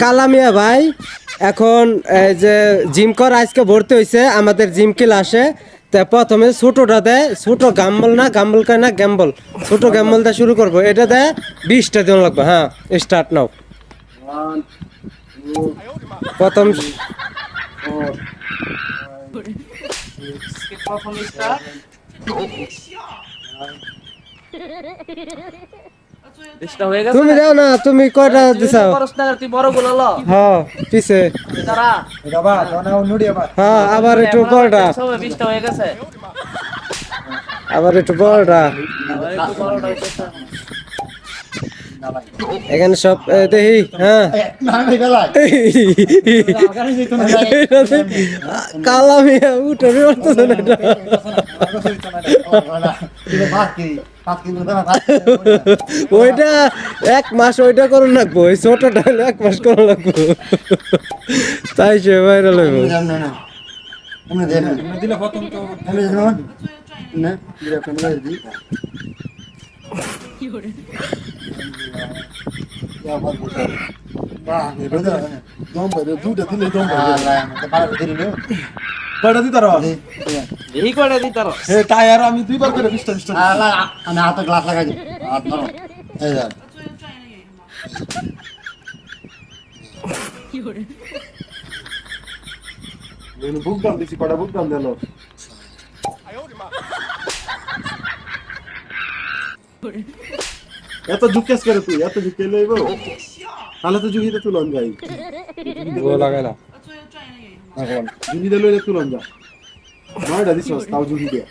কালামিয়া ভাই এখন যে জিম কর আজকে ভর্তি হয়েছে আমাদের জিম ক্লাসে। তা প্রথমে ছোটটা দেয়, ছোট গাম্বল না গাম্বল কয় না গ্যাম্বল, ছোট গ্যাম্বল দিয়ে শুরু করবো। এটা দেয় 20টা দিন লাগবে। হ্যাঁ স্টার্ট নাও। প্রথম তুমি দাও না, তুমি কয়টা দিছাও? হ্যাঁ পিছে হ্যাঁ আবার একটু বড়টা, আবার একটু বড়টা। এখানে সব দেখি। হ্যাঁ কালামিয়া উঠে উঠতেছে না এটা। ওইটা 1 মাস ওইটা করুন লাগবো, ওই ছোটটা হলে 1 মাস করুন লাগবো, তাই সে ভাইরাল হইব। কয়টা দিতার এই কয়টা দিতার টায়ার আমি 2বার করে 20টা আমি হাতে গ্লাস লাগাই দিই হাত ধরো এই যা বুক দাম দিছি, কয়টা বুক দাম দিল এত ঝুঁকেস করে তুই, এত ঝুঁকে লইব তাহলে তো ঝুঁকিতে তুলন যাই লাগাই না ঝুঁকিতে লইলে তুলন যা নয়টা দিস তাও ঝুঁকি দিয়ে